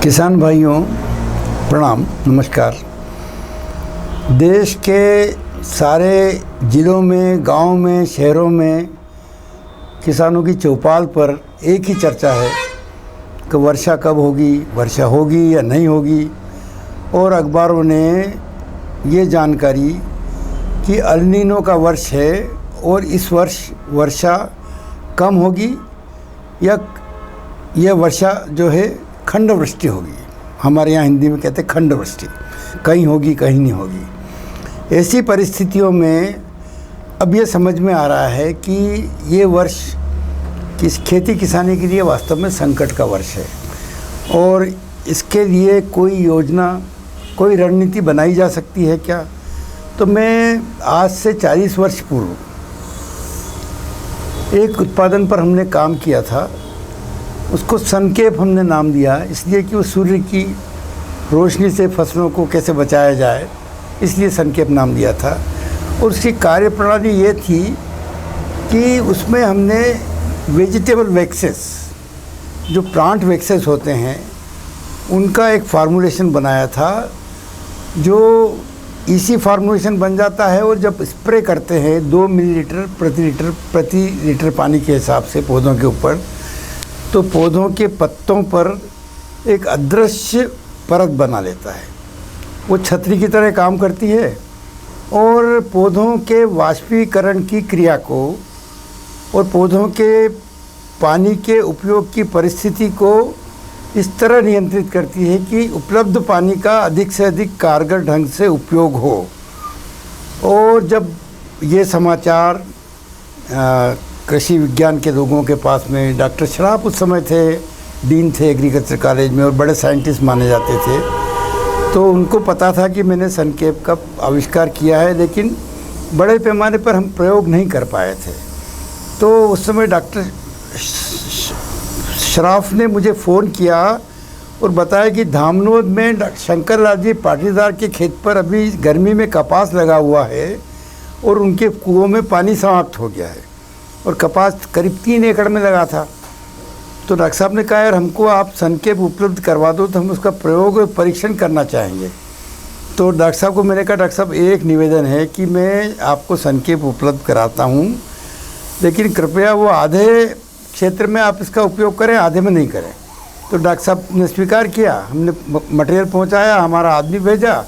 किसान भाइयों प्रणाम, नमस्कार। देश के सारे ज़िलों में, गांव में, शहरों में किसानों की चौपाल पर एक ही चर्चा है कि वर्षा कब होगी, वर्षा होगी या नहीं होगी। और अखबारों ने ये जानकारी कि एल नीनो का वर्ष है और इस वर्ष वर्षा कम होगी या यह वर्षा जो है खंड वृष्टि होगी। हमारे यहाँ हिंदी में कहते हैं खंड वृष्टि, कहीं होगी कहीं नहीं होगी। ऐसी परिस्थितियों में अब ये समझ में आ रहा है कि ये वर्ष किस खेती किसानी के लिए वास्तव में संकट का वर्ष है और इसके लिए कोई योजना, कोई रणनीति बनाई जा सकती है क्या। तो मैं आज से 40 वर्ष पूर्व एक उत्पादन पर हमने काम किया था। उसको सनकेप हमने नाम दिया, इसलिए कि वो सूर्य की रोशनी से फसलों को कैसे बचाया जाए, इसलिए सनकेप नाम दिया था। और उसकी कार्यप्रणाली ये थी कि उसमें हमने वेजिटेबल वैक्सेस, जो प्लांट वैक्सेस होते हैं, उनका एक फार्मूलेशन बनाया था जो इसी फार्मूलेशन बन जाता है। और जब स्प्रे करते हैं 2 मिलीलीटर प्रति लीटर पानी के हिसाब से पौधों के ऊपर, तो पौधों के पत्तों पर एक अदृश्य परत बना लेता है। वो छतरी की तरह काम करती है और पौधों के वाष्पीकरण की क्रिया को और पौधों के पानी के उपयोग की परिस्थिति को इस तरह नियंत्रित करती है कि उपलब्ध पानी का अधिक से अधिक कारगर ढंग से उपयोग हो। और जब ये समाचार कृषि विज्ञान के लोगों के पास में, डॉक्टर शराफ उस समय थे, डीन थे एग्रीकल्चर कॉलेज में और बड़े साइंटिस्ट माने जाते थे, तो उनको पता था कि मैंने सनकेप का आविष्कार किया है, लेकिन बड़े पैमाने पर हम प्रयोग नहीं कर पाए थे। तो उस समय डॉक्टर शराफ ने मुझे फ़ोन किया और बताया कि धामनोद में शंकर लाल जी पाटीदार के खेत पर अभी गर्मी में कपास लगा हुआ है और उनके कुओं में पानी समाप्त हो गया है और कपास करीब 3 एकड़ में लगा था। तो डॉक्टर साहब ने कहा, यार हमको आप सनकेप उपलब्ध करवा दो तो हम उसका प्रयोग और परीक्षण करना चाहेंगे। तो डॉक्टर साहब को मैंने कहा, डॉक्टर साहब एक निवेदन है कि मैं आपको सनकेप उपलब्ध कराता हूँ, लेकिन कृपया वो आधे क्षेत्र में आप इसका उपयोग करें, आधे में नहीं करें। तो डॉक्टर साहब ने स्वीकार किया। हमने मटेरियल पहुँचाया, हमारा आदमी भेजा,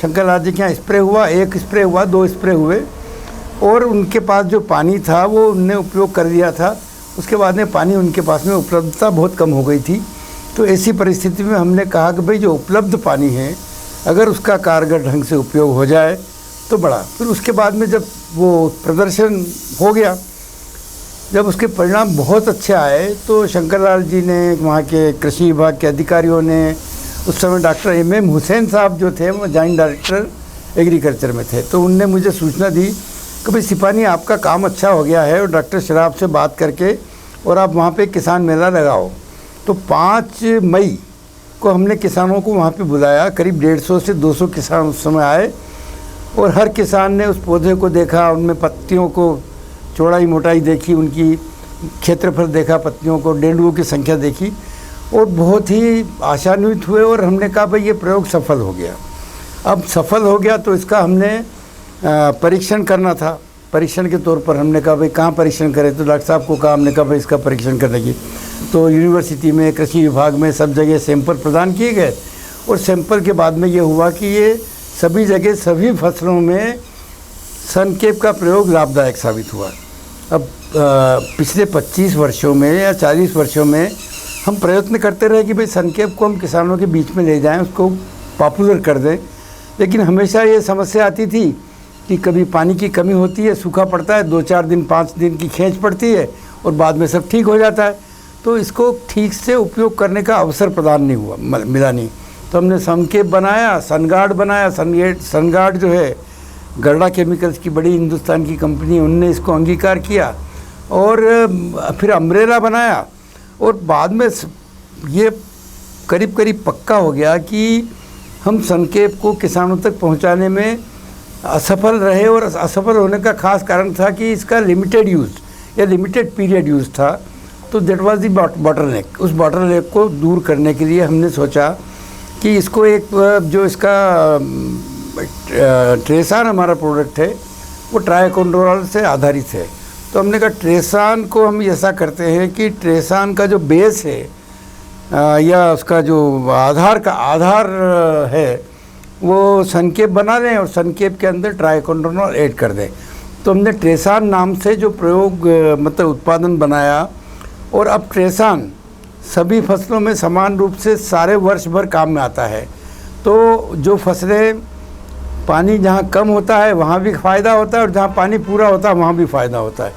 शंकर लाल जी के यहाँ स्प्रे हुआ, 1 स्प्रे हुआ, 2 स्प्रे हुए और उनके पास जो पानी था वो उनने उपयोग कर लिया था। उसके बाद में पानी उनके पास में उपलब्धता बहुत कम हो गई थी। तो ऐसी परिस्थिति में हमने कहा कि भाई जो उपलब्ध पानी है, अगर उसका कारगर ढंग से उपयोग हो जाए तो बड़ा। फिर उसके बाद में जब वो प्रदर्शन हो गया, जब उसके परिणाम बहुत अच्छे आए, तो शंकर लाल जी ने, वहाँ के कृषि विभाग के अधिकारियों ने, उस समय डॉक्टर MM हुसैन साहब जो थे वो जॉइंट डायरेक्टर एग्रीकल्चर में थे, तो उनने मुझे सूचना दी कि भाई सिपाही आपका काम अच्छा हो गया है और डॉक्टर शराफ से बात करके और आप वहाँ पे किसान मेला लगाओ। तो 5 मई को हमने किसानों को वहाँ पे बुलाया। करीब 150 से 200 किसान उस समय आए और हर किसान ने उस पौधे को देखा, उनमें पत्तियों को चौड़ाई मोटाई देखी, उनकी क्षेत्रफल देखा, पत्तियों को, डेंडुओं की संख्या देखी और बहुत ही आशान्वित हुए। और हमने कहा भाई ये प्रयोग सफल हो गया। अब सफल हो गया तो इसका हमने परीक्षण करना था। परीक्षण के तौर पर हमने कहा भाई कहाँ परीक्षण करें, तो डॉक्टर साहब को कहा, हमने कहा भाई इसका परीक्षण करने की। तो यूनिवर्सिटी में, कृषि विभाग में, सब जगह सैंपल प्रदान किए गए और सैंपल के बाद में ये हुआ कि ये सभी जगह सभी फसलों में सनकेप का प्रयोग लाभदायक साबित हुआ। अब पिछले 25 वर्षों में या 40 वर्षों में हम प्रयत्न करते रहे कि भाई सनकेप को हम किसानों के बीच में ले जाएं, उसको पॉपुलर कर दें, लेकिन हमेशा ये समस्या आती थी कि कभी पानी की कमी होती है, सूखा पड़ता है, 2-4 दिन 5 दिन की खींच पड़ती है और बाद में सब ठीक हो जाता है। तो इसको ठीक से उपयोग करने का अवसर प्रदान नहीं हुआ, मिला नहीं। तो हमने सनकेप बनाया, सनगार्ड बनाया। सनगार्ड जो है गर्डा केमिकल्स की बड़ी हिंदुस्तान की कंपनी, उनने इसको अंगीकार किया और फिर अम्ब्रेला बनाया। और बाद में ये करीब करीब पक्का हो गया कि हम सनकेप को किसानों तक पहुंचाने में असफल रहे। और असफल होने का ख़ास कारण था कि इसका लिमिटेड यूज़ या लिमिटेड पीरियड यूज़ था तो दैट वाज दी बॉटलनेक। उस बॉटलनेक को दूर करने के लिए हमने सोचा कि इसको एक जो इसका ट्रेसान हमारा प्रोडक्ट है वो ट्राइकोंड्रोल से आधारित है। तो हमने कहा ट्रेसान को हम ऐसा करते हैं कि ट्रेसान का जो बेस है या उसका जो आधार है वो संकेप बना लें और संकेप के अंदर ट्राइकोंड्रोल ऐड कर दें। तो हमने ट्रेसान नाम से जो प्रयोग मतलब उत्पादन बनाया, और अब ट्रेसान सभी फसलों में समान रूप से सारे वर्ष भर काम में आता है। तो जो फसलें पानी जहाँ कम होता है वहाँ भी फ़ायदा होता है और जहाँ पानी पूरा होता है वहाँ भी फ़ायदा होता है।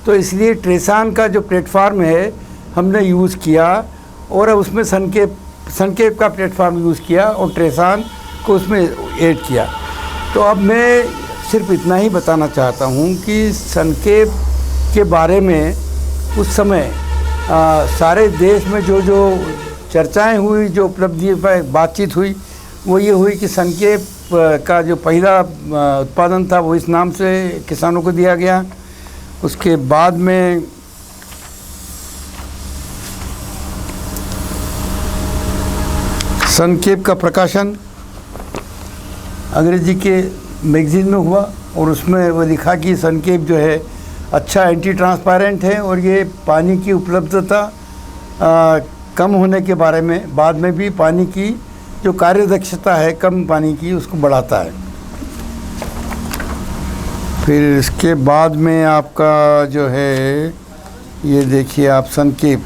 तो इसलिए ट्रेसान का जो प्लेटफार्म है हमने यूज़ किया और उसमें संकेप का प्लेटफार्म यूज़ किया और ट्रेसान को उसमें ऐड किया। तो अब मैं सिर्फ इतना ही बताना चाहता हूँ कि संकेप के बारे में उस समय सारे देश में जो चर्चाएं हुई, जो उपलब्धि पर बातचीत हुई, वो ये हुई कि संकेप का जो पहला उत्पादन था वो इस नाम से किसानों को दिया गया। उसके बाद में संकेप का प्रकाशन अंग्रेजी के मैगजीन में हुआ और उसमें वो लिखा कि संकेप जो है अच्छा एंटी ट्रांसपेरेंट है और ये पानी की उपलब्धता कम होने के बारे में, बाद में भी पानी की जो कार्यदक्षता है कम पानी की उसको बढ़ाता है। फिर इसके बाद में आपका जो है ये देखिए आप संकेप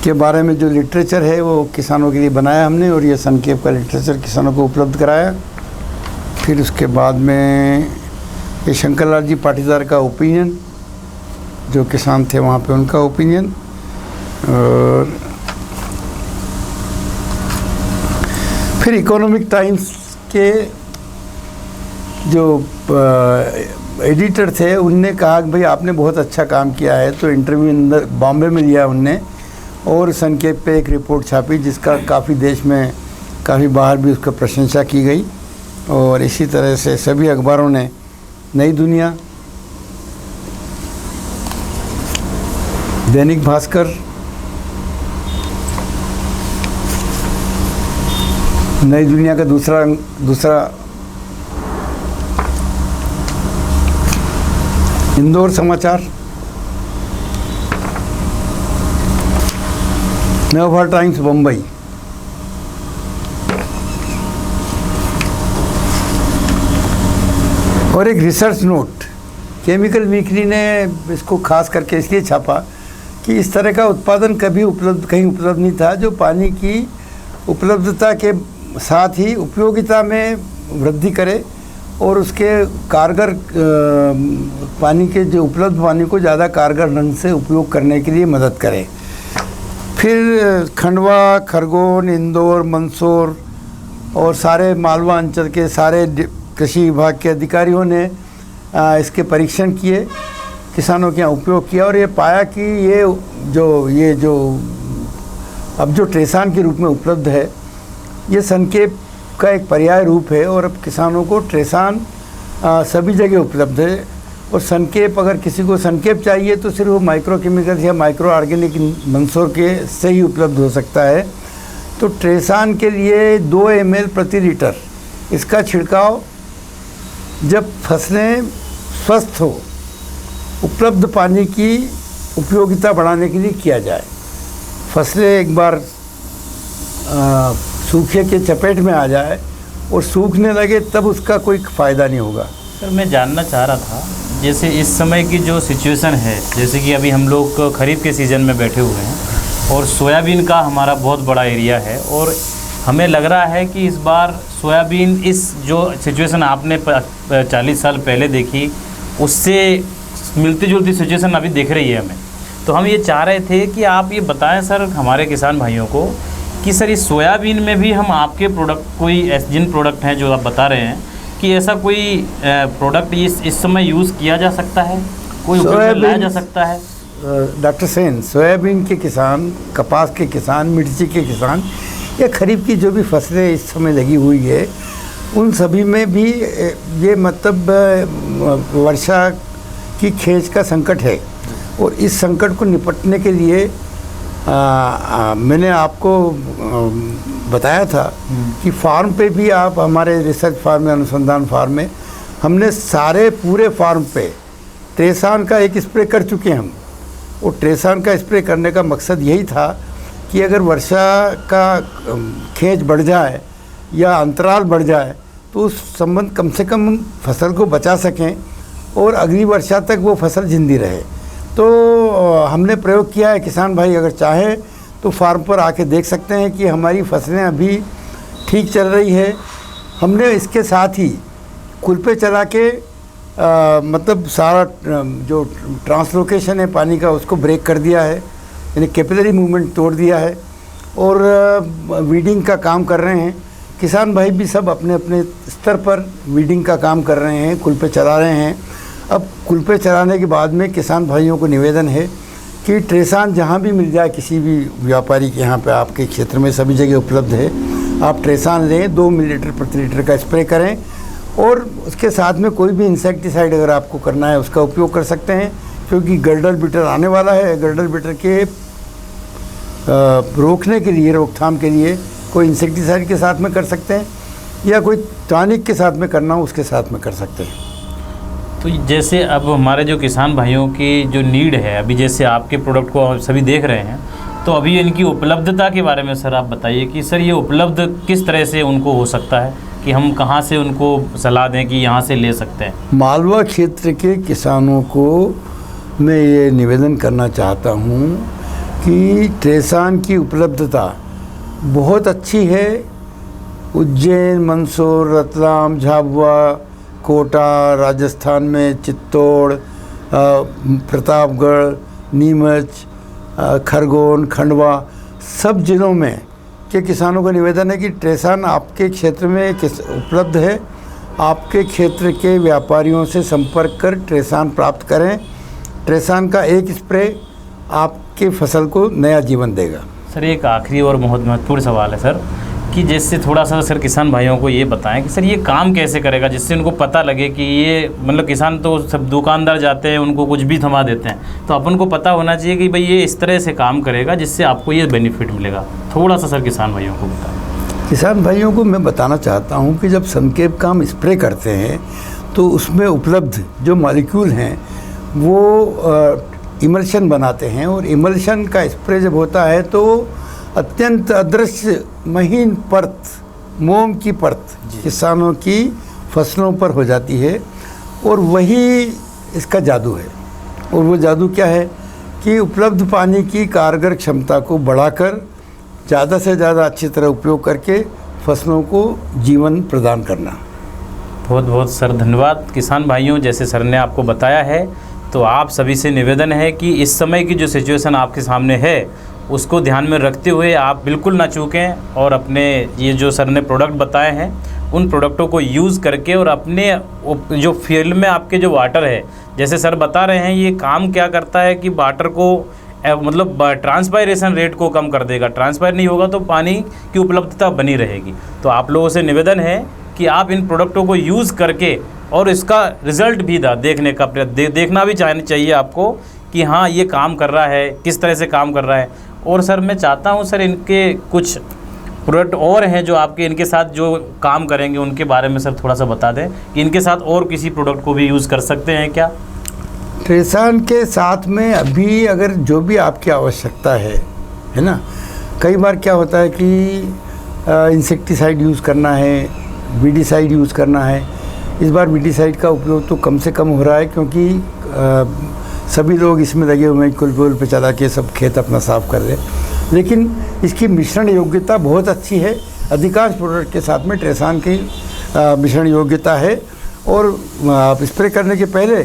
के बारे में जो लिटरेचर है वो किसानों के लिए बनाया हमने और ये संकेप का लिटरेचर किसानों को उपलब्ध कराया। फिर उसके बाद में ये शंकरलाल जी पाटीदार का ओपिनियन, जो किसान थे वहाँ पे उनका ओपिनियन, और फिर इकोनॉमिक टाइम्स के जो एडिटर थे उनने कहा कि भाई आपने बहुत अच्छा काम किया है, तो इंटरव्यू बॉम्बे में लिया उनने और संकेप पे एक रिपोर्ट छापी जिसका काफ़ी देश में काफ़ी बाहर भी उसका प्रशंसा की गई। और इसी तरह से सभी अखबारों ने, नई दुनिया, दैनिक भास्कर, नई दुनिया का दूसरा इंदौर समाचार, नवभारत टाइम्स बम्बई, और एक रिसर्च नोट केमिकल वीकली ने इसको खास करके इसलिए छापा कि इस तरह का उत्पादन कहीं उपलब्ध नहीं था जो पानी की उपलब्धता के साथ ही उपयोगिता में वृद्धि करे और उसके कारगर पानी के जो उपलब्ध पानी को ज़्यादा कारगर ढंग से उपयोग करने के लिए मदद करे। फिर खंडवा, खरगोन, इंदौर, मंदसौर और सारे मालवा अंचल के सारे कृषि विभाग के अधिकारियों ने इसके परीक्षण किए, किसानों के यहाँ उपयोग किया और ये पाया कि ये जो अब जो ट्रेसान के रूप में उपलब्ध है ये संकेप का एक पर्याय रूप है और अब किसानों को ट्रेसान सभी जगह उपलब्ध है। और संकेप, अगर किसी को संकेप चाहिए तो सिर्फ वो माइक्रो केमिकल्स या माइक्रो ऑर्गेनिक मंदसौर के से ही उपलब्ध हो सकता है। तो ट्रेसान के लिए 2 ml प्रति लीटर इसका छिड़काव जब फसलें स्वस्थ हो, उपलब्ध पानी की उपयोगिता बढ़ाने के लिए किया जाए। फसलें एक बार सूखे के चपेट में आ जाए और सूखने लगे तब उसका कोई फ़ायदा नहीं होगा। सर मैं जानना चाह रहा था, जैसे इस समय की जो सिचुएशन है, जैसे कि अभी हम लोग खरीफ के सीज़न में बैठे हुए हैं और सोयाबीन का हमारा बहुत बड़ा एरिया है और हमें लग रहा है कि इस बार सोयाबीन, इस जो सिचुएशन आपने 40 साल पहले देखी उससे मिलती जुलती सिचुएशन अभी दिख रही है हमें। तो हम ये चाह रहे थे कि आप ये बताएं सर हमारे किसान भाइयों को कि सर इस सोयाबीन में भी हम आपके प्रोडक्ट, कोई जिन प्रोडक्ट हैं जो आप बता रहे हैं कि ऐसा कोई प्रोडक्ट इस समय यूज़ किया जा सकता है, कोई उपयोग लाया जा सकता है? डॉक्टर सेन, सोयाबीन के किसान, कपास के किसान, मिर्ची के किसान या खरीफ की जो भी फसलें इस समय लगी हुई है उन सभी में भी ये मतलब वर्षा की खेच का संकट है और इस संकट को निपटने के लिए मैंने आपको बताया था कि फार्म पे भी आप हमारे रिसर्च फार्म में, अनुसंधान फार्म में हमने सारे पूरे फार्म पे ट्रेसान का एक स्प्रे कर चुके हैं हम। और ट्रेसान का स्प्रे करने का मकसद यही था कि अगर वर्षा का खींच बढ़ जाए या अंतराल बढ़ जाए तो उस संबंध कम से कम फसल को बचा सकें और अगली वर्षा तक वो फसल जिंदी रहे। तो हमने प्रयोग किया है। किसान भाई अगर चाहें तो फार्म पर आके देख सकते हैं कि हमारी फसलें अभी ठीक चल रही है। हमने इसके साथ ही कुल पे चला के मतलब सारा जो ट्रांसलोकेशन है पानी का उसको ब्रेक कर दिया है, यानी कैपिलरी मूवमेंट तोड़ दिया है और वीडिंग का काम कर रहे हैं। किसान भाई भी सब अपने अपने स्तर पर वीडिंग का काम कर रहे हैं, कुल पे चला रहे हैं। अब कुल पे चलाने के बाद में किसान भाइयों को निवेदन है कि ट्रेसान जहाँ भी मिल जाए, किसी भी व्यापारी के यहाँ पे आपके क्षेत्र में सभी जगह उपलब्ध है, आप ट्रेसान लें, 2 मिलीलीटर प्रति लीटर का स्प्रे करें और उसके साथ में कोई भी इंसेक्टिसाइड अगर आपको करना है उसका उपयोग कर सकते हैं, क्योंकि गर्डल बिटर आने वाला है। गर्डल बिटर के रोकने के लिए, रोकथाम के लिए कोई इंसेक्टिसाइड के साथ में कर सकते हैं या कोई टॉनिक के साथ में करना हो उसके साथ में कर सकते हैं। तो जैसे अब हमारे जो किसान भाइयों की जो नीड है, अभी जैसे आपके प्रोडक्ट को सभी देख रहे हैं, तो अभी इनकी उपलब्धता के बारे में सर आप बताइए कि सर ये उपलब्ध किस तरह से उनको हो सकता है, कि हम कहाँ से उनको सलाह दें कि यहाँ से ले सकते हैं। मालवा क्षेत्र के किसानों को मैं ये निवेदन करना चाहता हूँ कि ट्रेसान की उपलब्धता बहुत अच्छी है। उज्जैन, मंदसौर, रतलाम, झाबुआ, कोटा, राजस्थान में चित्तौड़, प्रतापगढ़, नीमच, खरगोन, खंडवा, सब जिलों में के किसानों का निवेदन है कि ट्रेसान आपके क्षेत्र में उपलब्ध है। आपके क्षेत्र के व्यापारियों से संपर्क कर ट्रेसान प्राप्त करें। ट्रेसान का एक स्प्रे आपके फसल को नया जीवन देगा। सर एक आखिरी और बहुत महत्वपूर्ण सवाल है सर, कि जैसे थोड़ा सा सर किसान भाइयों को ये बताएं कि सर ये काम कैसे करेगा, जिससे उनको पता लगे कि ये मतलब किसान तो सब दुकानदार जाते हैं, उनको कुछ भी थमा देते हैं, तो अपन को पता होना चाहिए कि भाई ये इस तरह से काम करेगा जिससे आपको ये बेनिफिट मिलेगा। थोड़ा सा सर किसान भाइयों को बताएं। किसान भाइयों को मैं बताना चाहता हूँ कि जब संकेप का हम स्प्रे करते हैं तो उसमें उपलब्ध जो मॉलिक्यूल हैं वो इमल्शन बनाते हैं, और इमल्शन का स्प्रे जब होता है तो अत्यंत अदृश्य महीन परत, मोम की परत किसानों की फसलों पर हो जाती है, और वही इसका जादू है। और वो जादू क्या है कि उपलब्ध पानी की कारगर क्षमता को बढ़ाकर ज़्यादा से ज़्यादा अच्छी तरह उपयोग करके फसलों को जीवन प्रदान करना। बहुत बहुत सर धन्यवाद। किसान भाइयों, जैसे सर ने आपको बताया है, तो आप सभी से निवेदन है कि इस समय की जो सिचुएशन आपके सामने है उसको ध्यान में रखते हुए आप बिल्कुल ना चूकें और अपने ये जो सर ने प्रोडक्ट बताए हैं उन प्रोडक्टों को यूज़ करके और अपने जो फील्ड में आपके जो वाटर है, जैसे सर बता रहे हैं, ये काम क्या करता है कि वाटर को मतलब ट्रांसपायरेशन रेट को कम कर देगा। ट्रांसपायर नहीं होगा तो पानी की उपलब्धता बनी रहेगी। तो आप लोगों से निवेदन है कि आप इन प्रोडक्टों को यूज़ करके और इसका रिज़ल्ट भी देखने का देखना भी चाहिए आपको कि हाँ ये काम कर रहा है, किस तरह से काम कर रहा है। और सर मैं चाहता हूँ सर इनके कुछ प्रोडक्ट और हैं जो आपके इनके साथ जो काम करेंगे उनके बारे में सर थोड़ा सा बता दें कि इनके साथ और किसी प्रोडक्ट को भी यूज़ कर सकते हैं क्या। ट्रेसान के साथ में अभी अगर जो भी आपकी आवश्यकता है ना, कई बार क्या होता है कि इंसेक्टिसाइड यूज़ करना है, वीडीसाइड यूज़ करना है। इस बार वीडीसाइड का उपयोग तो कम से कम हो रहा है क्योंकि सभी लोग इसमें लगे हुए हैं, कुल पे चला के सब खेत अपना साफ़ कर रहे हैं, लेकिन इसकी मिश्रण योग्यता बहुत अच्छी है। अधिकांश प्रोडक्ट के साथ में ट्रेसान की मिश्रण योग्यता है, और स्प्रे करने के पहले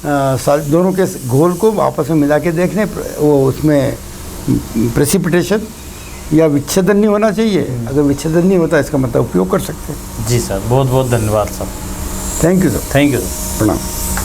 दोनों के घोल को आपस में मिला के देख लें, वो उसमें प्रेसिपिटेशन या विच्छेदन नहीं होना चाहिए। अगर विच्छेदन नहीं होता इसका मतलब उपयोग कर सकते हैं। जी सर, बहुत बहुत धन्यवाद sir. Thank you sir. Thank you sir. प्रणाम।